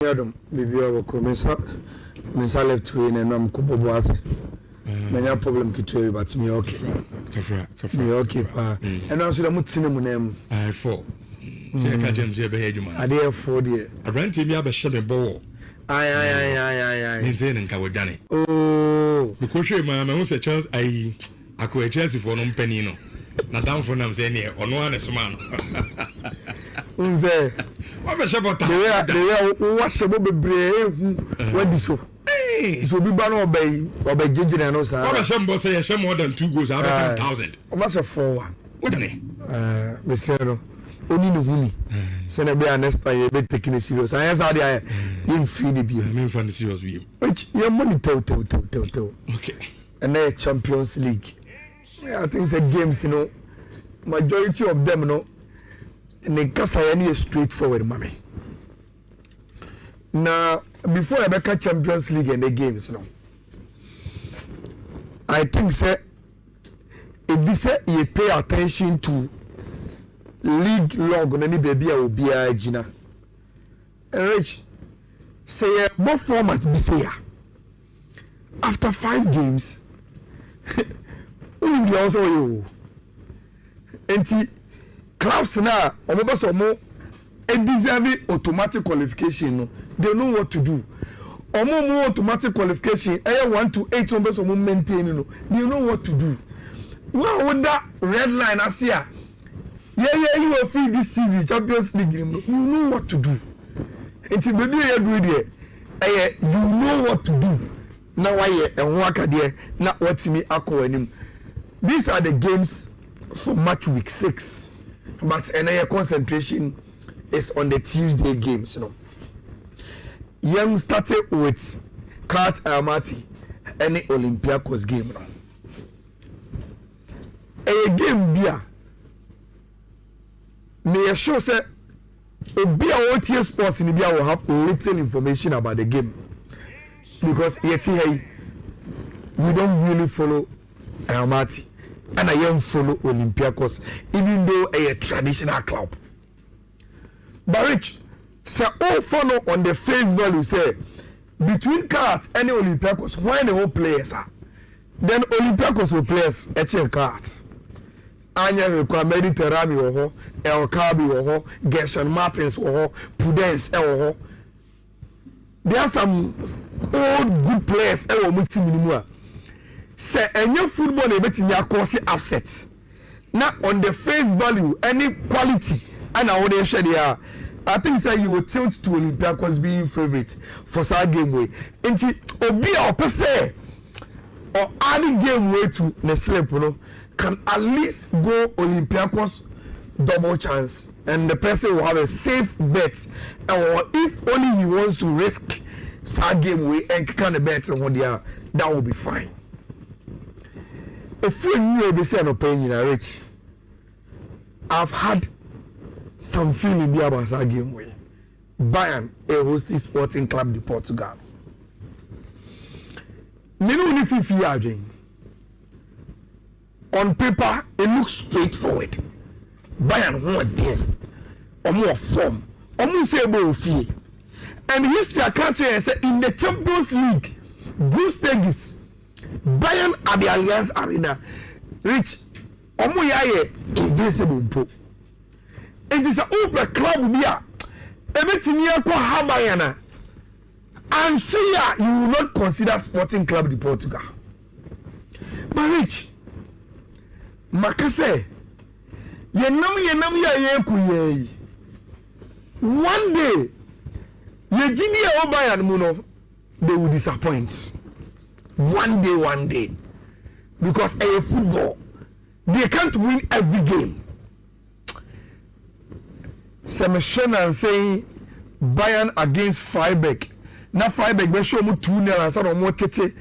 Yadom, maybe I will come Mesa left way and I'm Kubo Boise. Many problem kitchen, but me okay. Me okay, pa. And also the Mutinum name. I four. So I can't jam here, man. I dare 4 years. I ran to me up a shabby ball. Aye. Maintaining Kawadani. Oh, because she, my was a chance I could a chance for no penino. Not down for them saying here, on one is man. Unze. What a shabbat? They are what's about the brave. What is so? So be ban or by Ginger and Osa. What a shame, say a shame more than 2 goals out of 10,000. Almost a 4-1. What a name? Mr. Only no money. Send a bear next time you're taking it serious. I asked how they are in Philippi. I mean, for the serious view. Which your money tell. Okay. And then Champions League. I think it's a games, you know. Majority of them, you know. And they cast a straightforward, mommy. Now, before I become Champions League and the games, you know, I think, sir, if this you pay attention to league log on any baby, I will be a Gina. And Rich, say, both formats be say, after 5 games, we also you. And clubs now, almost or more, and deserve automatic qualification. No, they know what to do. Or more automatic qualification. 1 to 8 numbers or more maintain. No, they know what to do. Well, with that red line, I see. Yeah, you will feel this season Champions League. You know what to do. It's a baby you know what to do. Now I and work there. Not what me akko. These are the games for match week 6. But your concentration is on the Tuesday games, you know. Young started with Kat Amati and the Olympiacos game. You know. A game beer. May sure say a beer OTA Sports in the beer will have little information about the game. Because yet we don't really follow Amati. And I am follow Olympiacos, even though a traditional club. But Rich, say all follow on the face value, say between cards and the Olympiacos, why the whole players are? Then Olympiacos will players HL cards. Anya require Mediterranean or El Kabi or Gershon Martins or Prudence or there are some old good players minimum. Say any football a bit in your course upset. Now on the face value, any quality, and I would share there. I think say you will tilt to Olympiacos being favorite for that game way. Until Obi or per se or adding game way to Nestle can at least go Olympiacos double chance, and the person will have a safe bet. Or if only he wants to risk that game way and kind of bet on there, that will be fine. If you knew they say an opinion, Rich, I've had some feeling there about that game way. Bayern, a hosting sporting club in Portugal. On paper, it looks straightforward. Bayern more them, or more form, or more favorable fee. And history I can't say in the Champions League, group stages. Bayern at the Allianz Arena, Rich, Omoyaye invincible po. It is an open club here. Everything here called Bayern. And see you will not consider Sporting Club de Portugal. But Rich, Makase, ye one day, ye Gini Bayern Muno, they will disappoint. One day, because a football, they can't win every game. Semeshana saying Bayern against Freiburg. Now Freiburg they show me 2-0 and some more tete.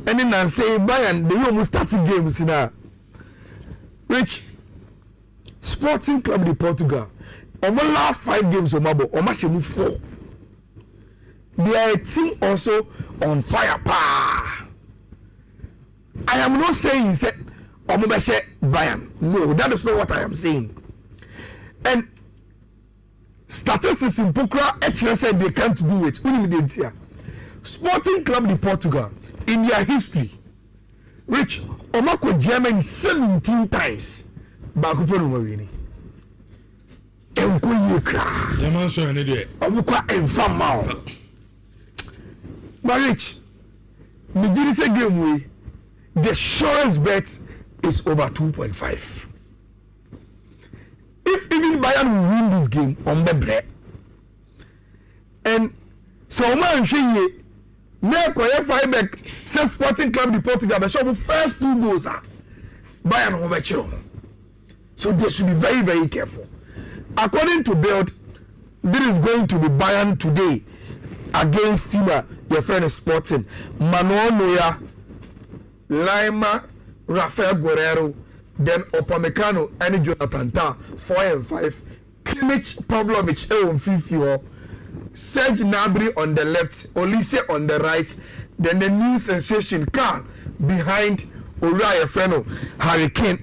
And then saying Bayern they almost starting games now. Rich Sporting Club de Portugal. On my last 5 games on Mabo, on match 4. They are a team also on fire. I am not saying say Bayern. No, that is not what I am saying. And statistics in Pokra actually said they can't do it. Sporting Club de Portugal in their history reach Omako Germany 17 times. Bakupo no winning. Enko yekra. German so any day. Omukwa enfama. But Rich, me say game way. The surest bet is over 2.5. If even Bayern will win this game on the bread, and so man shey me koye 5 back say Sporting Club de Portugal be show first 2 goals Bayern ho be chiro. So they should be very, very careful. According to Bild, this is going to be Bayern today against Tima, your friend Sporting. Manuel Neuer, Lima, Rafael Guerrero, then Upamecano, and Jonathan Tah, 4 and 5. Kimmich, Pavlovic, on 50, Serge Gnabry on the left, Olise on the right, then the new sensation car behind Oriya Freno, Harry Kane,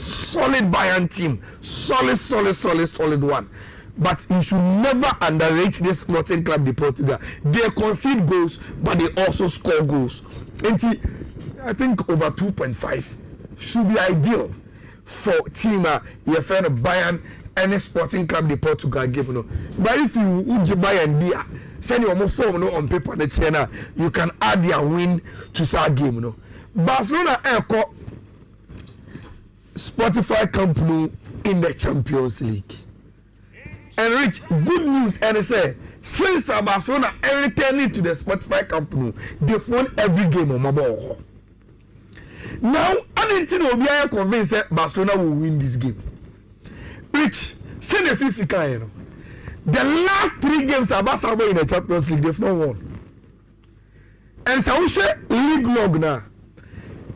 solid Bayern team, solid one. But you should never underrate this Sporting Club de Portugal. They concede goals, but they also score goals. And I think over 2.5 should be ideal for team your friend Bayern and Sporting Club de Portugal game. But if you Bayern there, send your form on paper the channel, you can add their win to that game. Barcelona Echo Spotify company in the Champions League. And Rich, good news, and I say, since Barcelona returning to the Spotify company, they've won every game on mobile. Now, I didn't think we are convinced that Barcelona will win this game. Rich, say the FIFA, you know. The last 3 games are Barcelona in the Champions League, they've not won. And so we say league log now.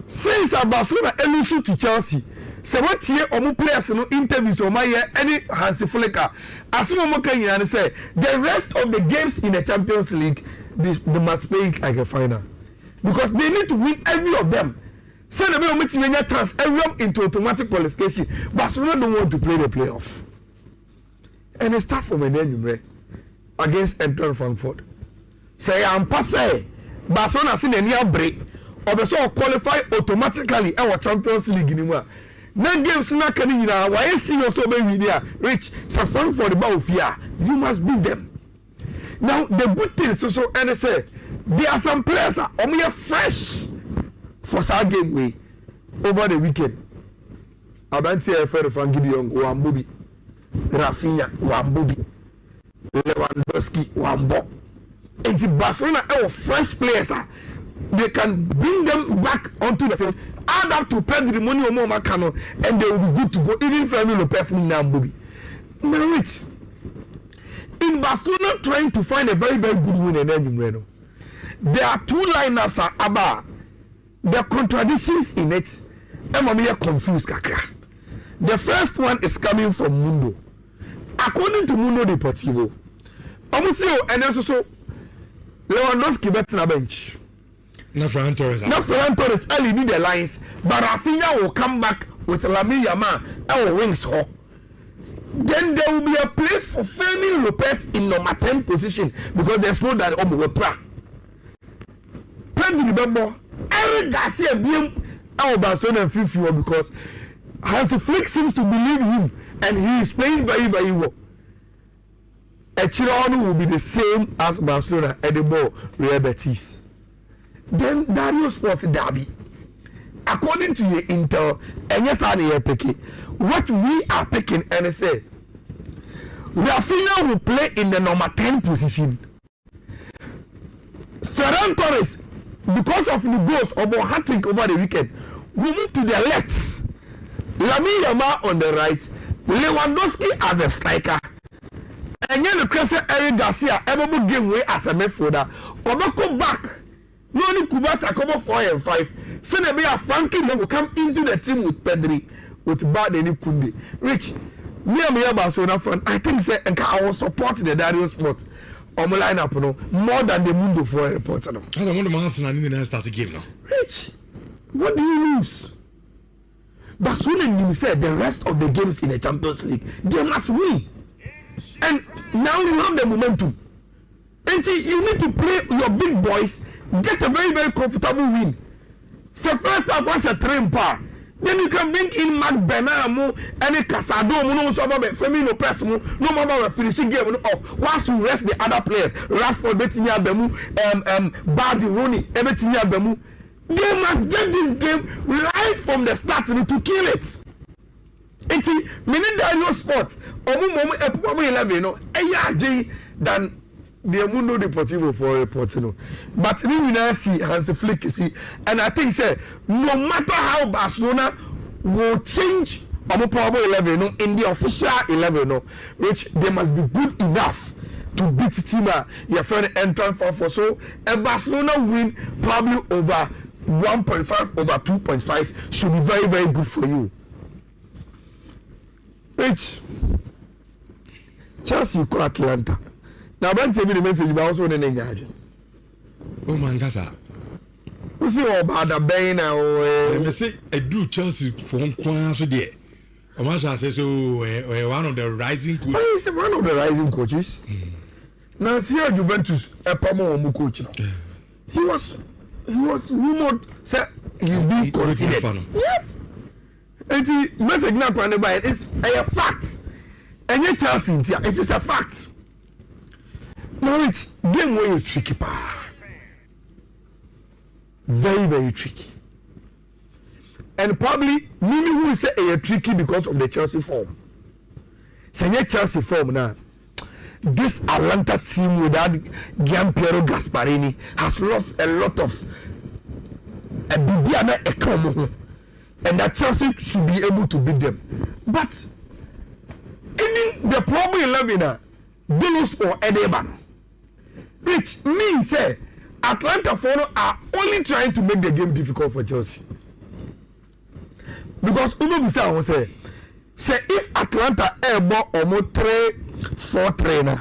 Since Barcelona lose to Chelsea, so what here omo players no interviews or my any Hansi Flick. As soon as say the rest of the games in the Champions League, they must play it like a final because they need to win every of them. Send the way to transfer everyone into automatic qualification. Barcelona don't want to play the playoff, and they start from an end against Eintracht Frankfurt. Say I'm passing. Barcelona seen any break. Or so qualify automatically our Champions League anymore. No games na can na why see you so be there. Rich, so fun for the ball fear. You must beat them. Now the good thing so and say there are some players are fresh for that game way over the weekend. Abanti for Frankie de Jong, Wambubi, Rafinha, Wambubi, Lewandowski, Wambo. It's Barcelona our fresh players are. They can bring them back onto the field, add up to Pedri, money or more Macano, and they will be good to go. Even Fernando Lopez now, Bobby. Now, Rich, in Barcelona trying to find a very, very good win in Reno, there are 2 lineups are about the contradictions in it. I'm confused, Kakra. The first one is coming from Mundo. According to Mundo Deportivo, Omusio and also Lewandowski bet on a bench. Not Ferran Torres early need the lines, but Rafinha will come back with Lamine Yamal our wings. Then there will be a place for Fermin Lopez in number 10 position because there's no that Obuwepra. Pedri Bembo, Eric Garcia being our Barcelona FIFA because Hansi Flick seems to believe him and he is playing very, very well. Echironu will be the same as Barcelona at the ball, Real Betis. Then Dario Sports Derby. According to the Intel, and yes, I am picking. What we are picking, and I say, Rafinha will play in the number 10 position. Ferran Torres, because of the goals of a hat-trick over the weekend, will move to the left. Lamine Yamal on the right, Lewandowski as the striker. And then the Crescent Eric Garcia, able game way as a midfielder, or go back. No only Kubasa come 4 and 5. So they a Frankie will come into the team with Pedri, with Bad and Kunde. Rich, me and Barcelona fan, I think say I will support the Dario Sport on my lineup more than the Mundo for a reporter. I don't want to answer and then start a game now. Rich, what do you lose? Barcelona said the rest of the games in the Champions League, they must win. and now you have the momentum. And see, you need to play your big boys, get a very, very comfortable win. So first half, watch a train par. Then you can bring in Mark Benamo and a Casado, no Femino press, no more finishing game off. Once you rest the other players, Rashford, Betinia Bemu, Bardi Rooney, everything Bemu. They must get this game right from the start to kill it. It's minute Daniel sport, Omu 11, no, AJ than the Mundo Deportivo for reporting. But we will see Hans Flick, see, and I think say no matter how Barcelona will change Omu Power 11 no, in the official 11, no, which they must be good enough to beat Tima, your friend Eintracht for so a Barcelona win probably over 1.5 over 2.5 should be very, very good for you. Rich, Chelsea call Atalanta. Now, I'm telling you the message about also the Nhyira. Oh man, Gaza. We see about the Bayern or me say I do Chelsea for one so there. I must say so one of the rising coaches. Oh, he's one of the rising coaches. Now, see how Juventus Epamo coach now. He was rumored say he's being considered. Yes. And the message now from the Bayern is a fact. And yet Chelsea it is a fact. Now it's game where it's tricky, very, very tricky. And probably Mimi will say a tricky because of the Chelsea form. Say Chelsea form now. This Atalanta team without Gianpiero Gasparini has lost a lot of a Bibiana Ekomo, and that Chelsea should be able to beat them. But even the problem 11 Delos or Edeban, which means say Atlanta are only trying to make the game difficult for Chelsea. Because Uno Bisa will say if Atlanta able almost 3-4 now,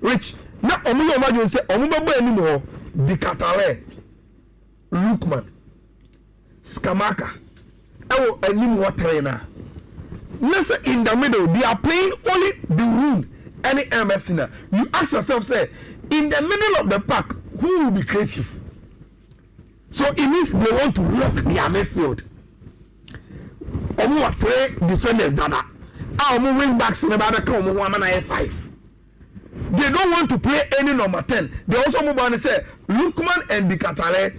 which now Omo Yomaju say Omo Babo anymore, Di Catale, Lukman, Skamaka, oh anymore trainer. Let's say in the middle, they are playing only the room. Any MS now. You ask yourself, say, in the middle of the pack, who will be creative? So it means they want to lock their midfield. Omo 3 defenders dada. Omo wing backs in about a 5. They don't want to play any number 10. They also move on and say Lukman and Bikatale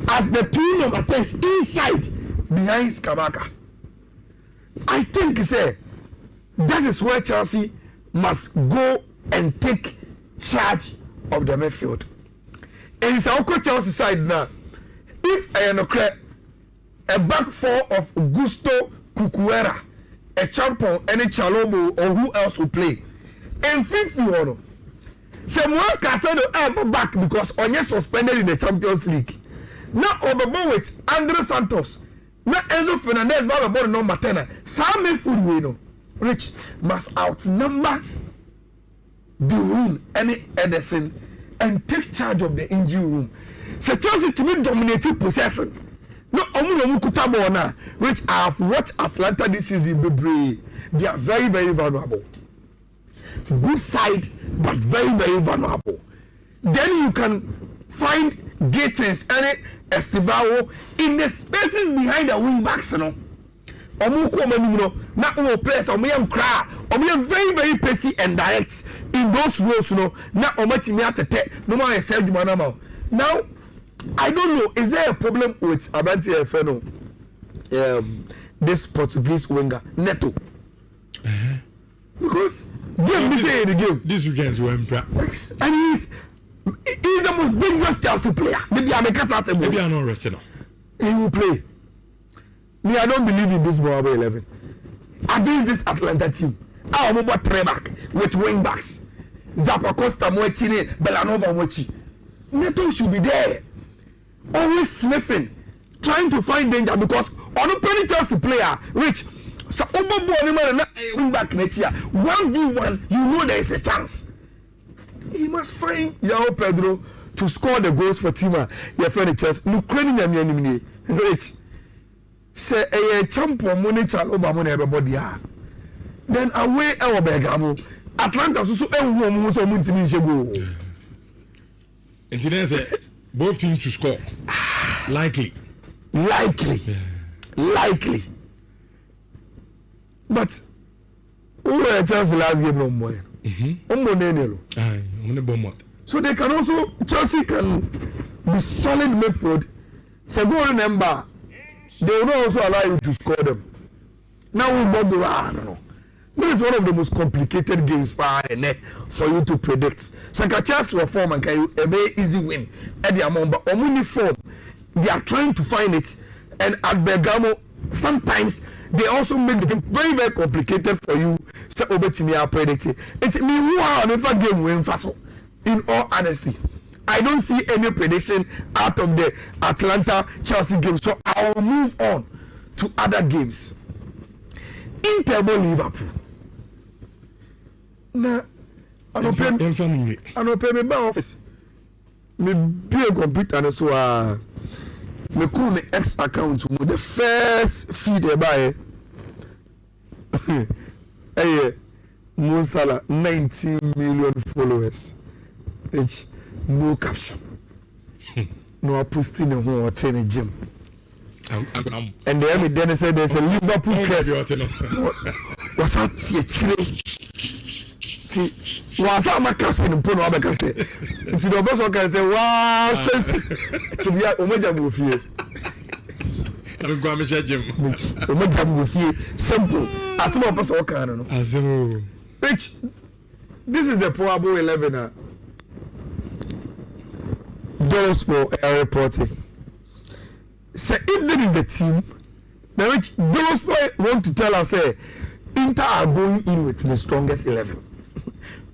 as the 2 number 10s inside behind Skamaka. I think say that is where Chelsea must go and take charge of the midfield. And it's our Chelsea side now. If I am a back 4 of Gusto Cucuera, a champion, any Chalomo, or who else will play? And fifth one, someone can say the back because Onye suspended in the Champions League. Now over with Andre Santos. Now Enzo Fernandez ball about number 10. Some midfield we know. Rich must outnumber the room, any Edison, and take charge of the injury room. So Chelsea to be dominating possession. No, which I have watched Atlanta this season. They are very, very vulnerable. Good side, but very, very vulnerable. Then you can find Gatens and Estivao in the spaces behind the wing backs. You know, not all players. Very, very pacey and direct in those roles. You know, not no more. Now, I don't know. Is there a problem with Abanti Efeno? This Portuguese winger Neto, because game the game this weekend you practice, and he's the most dangerous Chelsea player. Maybe I'm not resting. He will play. Me, I don't believe in this Boabo 11 against this Atlanta team. Our mobile three back with wing backs, Zappa Costa, Moechine, Belanova, Mochi. Neto should be there, always sniffing, trying to find danger because on a penny Chelsea player, Rich, so wing back next year, 1v1, you know there is a chance. He must find João Pedro to score the goals for Tima. Your friend Chelsea, Ukrainian Rich, say a champion money child over money everybody. Then away our Bergamo, Atlanta so ewu so mo ntimi nse go. Until then say both teams to score. Likely. But who were chance the last game no more? So they can also Chelsea can be solid midfield. So go remember they will not also allow you to score them. Now we bought the no. This is one of the most complicated games for you to predict. Chance reform and can you a very easy win at the amount, but only form they are trying to find it, and at Bergamo sometimes they also make the game very, very complicated for you. So obetimi are predicting. It's me who are never game win fast. In all honesty, I don't see any prediction out of the Atalanta Chelsea game. So I will move on to other games. Inter Liverpool. Now, I don't pay me by office. Me be a computer and so me call me X account the first feed they buy. Hey, Monsala 19 million followers. H no caption. No posting a whole ten gym. And then said there's a Liverpool crest. What's that? Was my caption in Pono Abacase? To the boss, I can say, wow, Chelsea. To be at Omega with you. I'm going to judge him. Omega with you. Simple. As soon as I can. Rich, this is the probable 11. Dolospor are reporting. So if that is the team, then which Dolospor want to tell us, say, Inter are going in with the strongest 11.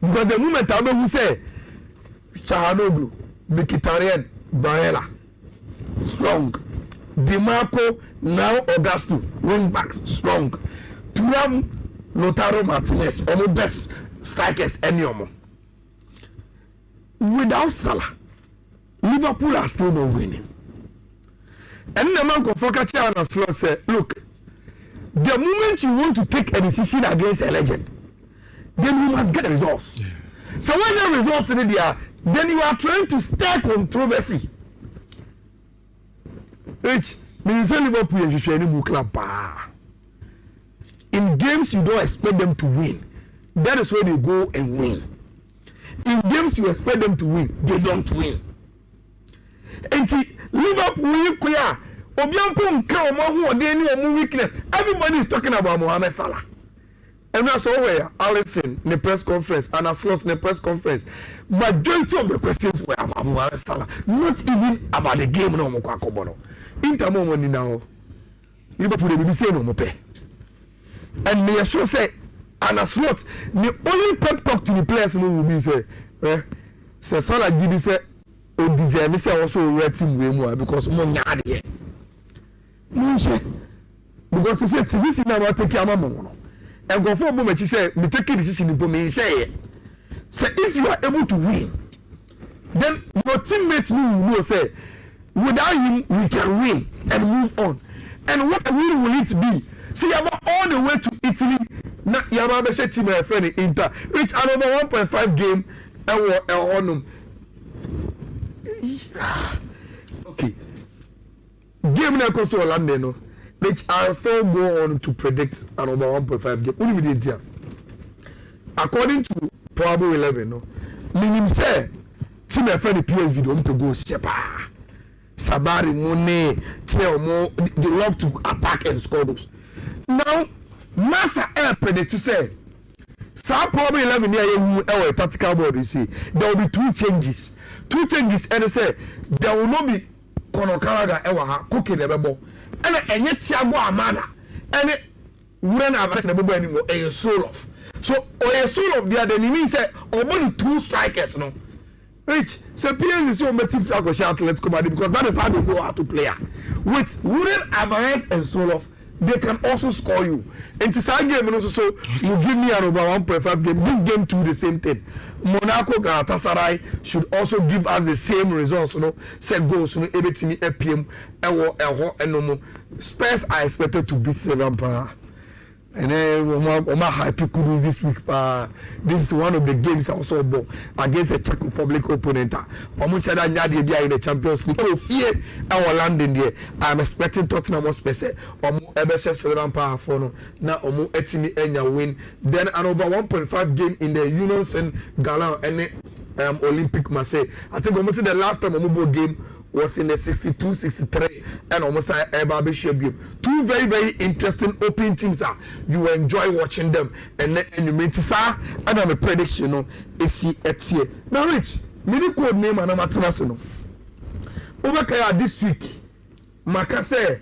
Because the moment I know who say Chahanoglu, Mkhitaryan, Barella, strong. DiMarco, now Augusto, wing backs, strong. Thuram, Lautaro Martinez, almost best strikers any more. Without Salah, Liverpool are still not winning. And the man can focus on a slot say, look, the moment you want to take a decision against a legend, then you must get the results. Yeah. So when the results in there, then you are trying to stir controversy. Which means Liverpool and you club. In games you don't expect them to win. That is where they go and win. In games you expect them to win, they don't win. And see, Liverpool clear. Weakness. Everybody is talking about Mohamed Salah. And that's all where Allison in the press conference and Aslos in the press conference. Majority of the questions were about Mohamed Salah, not even about the game. No more. Inter money now. Liverpool will be saying no more pay. And me sure say, and Aslos, the only pep talk to the players will be say, Salah did say, oh, deserve say also red team way more because more nyade. Because he said, this is now take your mama. And go for a moment, he said, me take a decision in me say, if you are able to win, then your teammates will say, without him, we can win and move on. And what win will it be? See, you are all the way to Italy. Now, you have a team, my friend, Inter, reach another 1.5 game, and on them. Okay. Game na cost Orlando no, which I still go on to predict another 1.5 game. What do we do? According to probable 11 no, meaning say team my friend the PSV don't to go shepa. Sabari Mone, tell more they love to attack and score those. Now, Massa Air predict to say some probable 11 here our tactical board you see there will be two changes and they say there will not be Kono Karaga ewa ha cooking the bebo and enye Thiago Amada and wouldn't have the bebo anymore a soul of so or a soul of the other means say only two strikers no Rich so PSG is so motive to shout let's come out because that is how they know how to play with wouldn't Alvarez and Soloff they can also score you and to start game and also so you give me an over 1.5 game this game too the same thing Monaco Galatasaray should also give us the same results, you know. Set goals, you know, everything APM, and no more. Spurs are expected to beat 7 power. and then Oma happy kudus this week. This is one of the games I also bought against a Czech Republic opponent. Almost said that they are in the Champions League. Oh, fear our landing there. I'm expecting Tottenham Hotspur. Ebesha Seven Power for no. Now Omo Etimi Enya win. Then an over 1.5 game in the Unions and Galan and Olympic Marseille. I think almost the last time Omo game was in the 62-63 and almost game. Two very, very interesting opening teams. You will enjoy watching them. And then you mean to say, and I'm a prediction, it's here. Now, Rich, mini code name and I'm at National. Over this week, Maka say,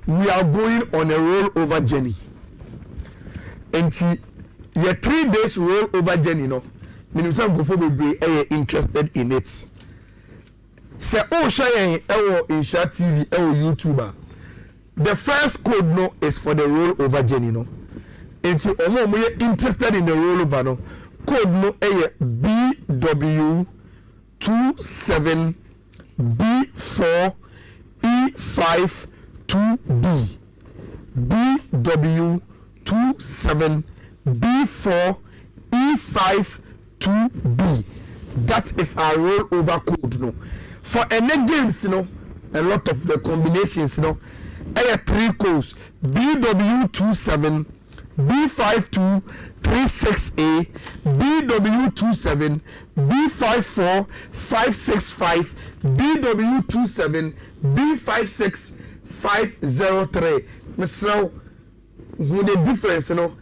we are going on a rollover journey. And your 3 days rollover journey, Minister Gofo be interested in it. Say share Nhyira TV YouTuber. The first code no is for the rollover journey no. And so we are interested in the rollover no. Code no BW27B4E52B. BW27B4E52B. That is our rollover code no. For any games, a lot of the combinations, I have 3 codes: BW27, B52, 36A, BW27, B54, 565, BW27, B56, 503. Mr. Who the difference, you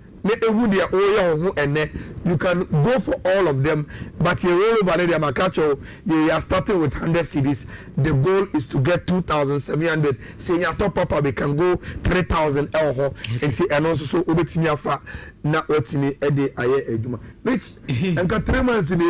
can go for all of them, but you are starting with 100 CDs. The goal is to get 2,700. So your top up we can go 3,000 and also so obetimiafa na otimi ede aye eduma. Rich, enka 3 months in the